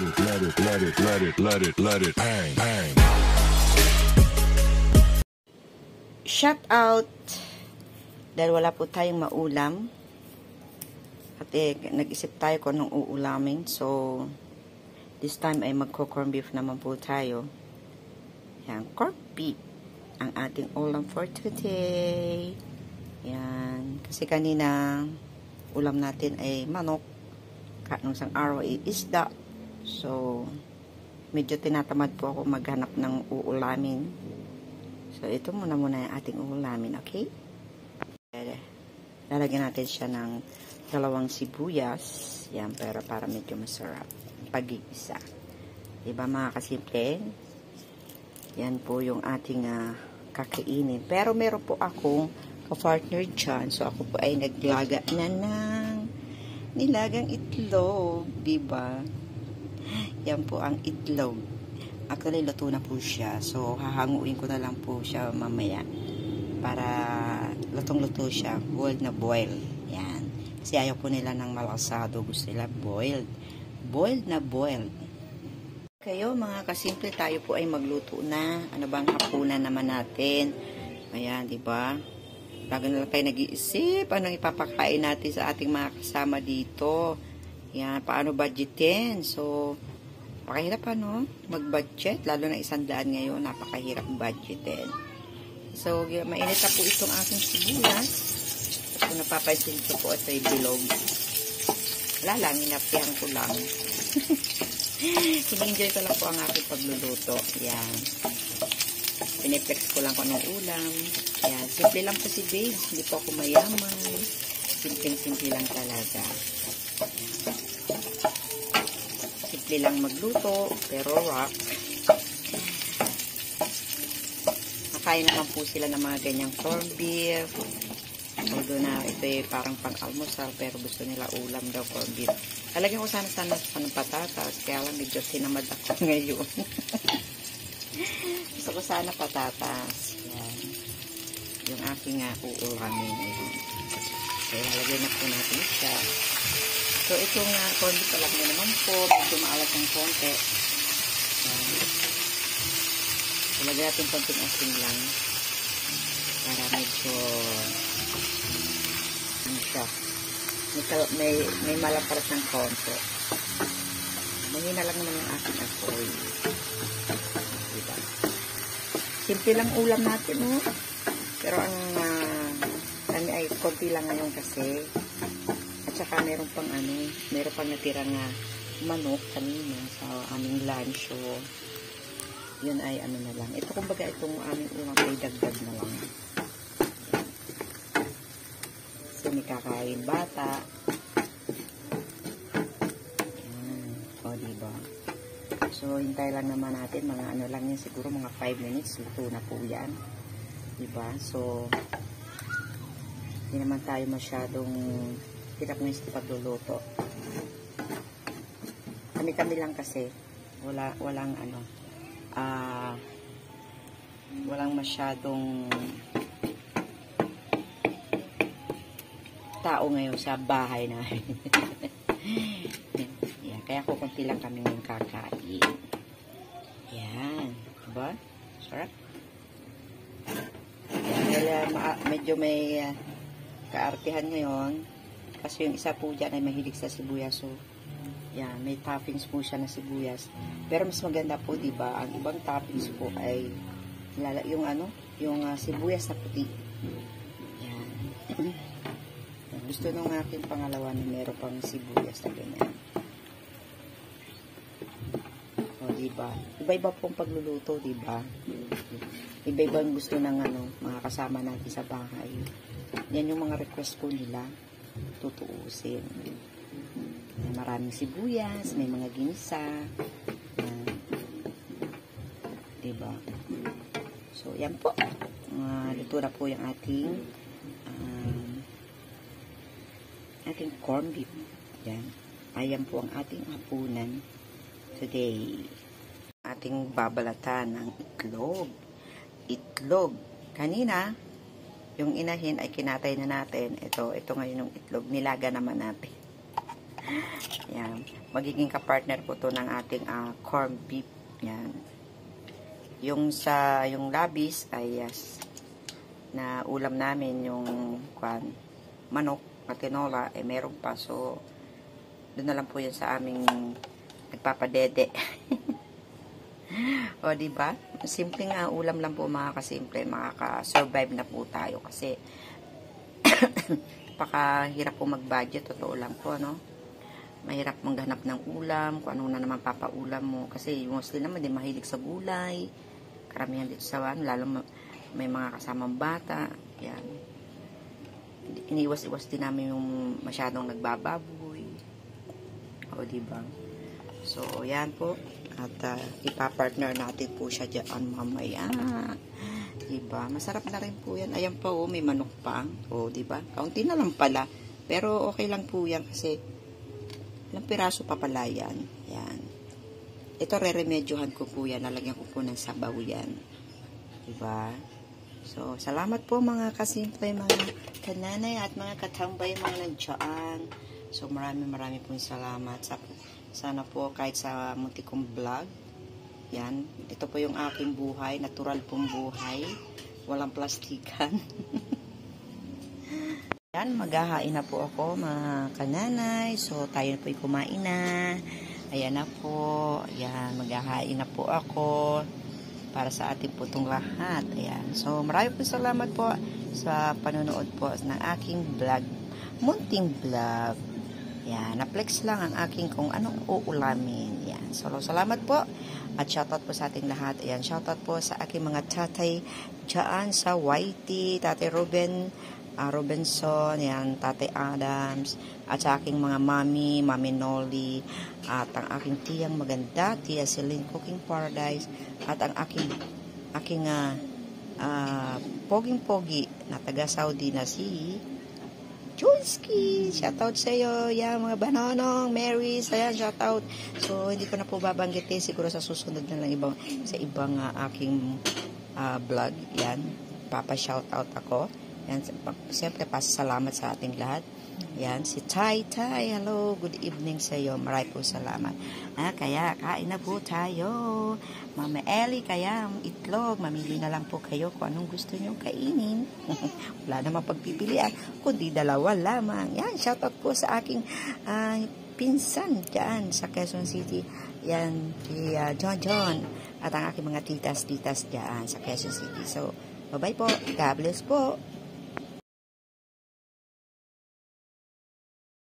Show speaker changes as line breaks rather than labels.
let it bang, bang.
Shout out dahil wala po tayong maulam at nag-isip tayo kung anong uulamin, so this time ay magko-corn beef naman po tayo. Yan, corn beef ang ating ulam for today. Yan, kasi kanina ulam natin ay manok, nung isang araw ay isda, so medyo tinatamad po ako maghanap ng uulamin. So ito muna yung ating uulamin, okay? Lalagyan natin siya ng 2 sibuyas. Yan, para medyo masarap pag-iisa. Diba mga kasimple? Yan po yung ating kakainin. Pero meron po akong ka-partner dyan. So ako po ay naglaga na ng nilagang itlog. Diba? Yan po ang itlog. Actually, luto na po siya. So hahanguin ko na lang po siya mamaya. Para lutong-luto siya. Boiled na boiled. Yan. Kasi ayaw po nila ng malasado. Gusto nila boiled. Boiled na boiled. Kayo mga kasimple, tayo po ay magluto na. Ano bang hapunan naman natin? Ayan, di ba? Lagi na lang tayo nag-iisip. Anong ipapakain natin sa ating mga kasama dito? Yan, paano budgetin? So, napakahirap mag-budget. Lalo na 100 ngayon, napakahirap budgetin. So, mainit na po itong ating sibuyas. Kung napapansin ko po, ito ay bilog. Wala lang, inapihan ko lang. Hini-enjoy ko lang po ang aking pagluluto. Yan. Piniplex ko lang kung anong ulam. Yan. Simple lang po si babes. Hindi po ako mayaman. Simple lang talaga. Yan. Simple lang magluto, pero rock. Nakain naman po sila ng mga ganyang corned beef. Although na ito ay parang pang-almusal, pero gusto nila ulam daw, corned beef. Talagyan ko sana ng patatas, kaya lang medyo sinamad ako ngayon. Gusto ko sana patatas. Yan. Yung aking uulamin. So, lalagyan na po natin siya. So, itong corned beef palagyan na naman po. Medyo maalat ng konti. Yan. Ilagay natin konting asin lang. Para medyo ano siya, may malaparat ng konti. Mahina lang naman yung ating apoy. Diba? Simple lang ulam natin, no? Pero ang kami ay konti lang ngayon kasi. At saka meron pang natirang manok kanina sa aming lunch. So, yun ay na lang. Ito kumbaga itong aming ulam ay dagdag na lang. Kasi may kakain bata. Yan. O, diba? So, hintay lang naman natin. Mga lang yan. Siguro mga 5 minutes. Luto na po yan. Diba? So, hindi naman tayo masyadong hirap na sa pagluluto. Kami-kami lang kasi. Walang masyadong tao ngayon sa bahay namin. Yan, kaya kukunti lang kami ng kakain. Yan. Diba? Sarap. Yan, medyo may kaartihan ngayon. Kasi yung isa po dyan ay mahilig sa sibuyas. So, yan, may toppings po siya na sibuyas. Pero mas maganda po, diba? Ang ibang toppings po ay yung sibuyas na puti. Yan. Gusto nung aking pangalawa na meron pang sibuyas na ganyan. O, diba? Iba-iba pong pagluluto, diba? Iba-iba ang gusto ng mga kasama natin sa bahay. Yan yung mga request po nila. Tutuusin. May maraming sibuyas, may mga ginisa. Diba? So, yan po. Luto na po yung ating corned beef. Yan. Ayan po ang ating hapunan today. Ating babalatan ng itlog. Itlog. Kanina, yung inahin ay kinatay na natin. Ito ngayon yung itlog. Nilaga naman natin. Yan. Magiging kapartner po to ng ating corned beef. Yan. Yung labis ay na ulam namin yung manok na tinola ay meron pa. So, doon na lang po yan sa aming nagpapadede. O, diba? Simpleng ulam lang po mga kasimple. Makaka-survive na po tayo kasi pakahirap po mag-budget. Totoo lang po, no? Mahirap maghanap ng ulam, kung ano na naman papaulam mo. Kasi mostly naman din mahilig sa gulay. Karamihan dito sa lalo may mga kasamang bata. Yan. Iniwas-iwas din namin yung masyadong nagbababoy. O, diba? So, yan po. At ipapartner natin po siya dyan mamaya. Diba? Masarap na rin po yan. Ayan pa, may manok pa. O, diba? Kaunti na lang pala. Pero okay lang po yan kasi ilang piraso pa pala yan. Yan. Ito, re-remedyohan ko po yan. Nalagyan ko po ng sabaw yan. Diba? So, salamat po mga kasimple, mga kananay at mga katambay, mga nandiyan. So, marami pong salamat. Sana po kahit sa muntik kong vlog, yan, ito po yung aking buhay, natural pong buhay, walang plastikan. Yan, maghahain na po ako mga kananay, so tayo na po yung kumain na. Ayan na po, yan, maghahain na po ako para sa ating po itong lahat. Ayan, so marami po salamat po sa panonood po ng aking vlog, munting vlog. Yan, na-flex lang ang aking kung anong uulamin. Yan. So, salamat po. At shoutout po sa ating lahat. Ayan, shoutout po sa aking mga tatay dyan sa YT, Tatay Robinson, yan, Tatay Adams, at sa aking mga mami Noli, at ang aking tiyang maganda, Tia Celine Cooking Paradise, at ang aking poging-pogi na taga Saudi na si Chunski, shoutout sa iyo, yan, mga bananong, Mary, ayan, shoutout. So, hindi ko na po babanggitin, siguro sa susunod na lang sa ibang aking vlog, yan, papa-shoutout ako. Yan, siyempre, pasasalamat sa ating lahat. Yan, si Tai, hello, good evening sa iyo, maraming po salamat. Kaya, kain na po tayo. Mama Ellie, kaya itlog, mamili na lang po kayo kung anong gusto nyo kainin. Wala namang pagpipilian, kundi dalawa lamang. Yan, shoutout po sa aking pinsan dyan sa Quezon City. Yan, si John. At ang aking mga titas dyan sa Quezon City. So, bye-bye po. God bless po.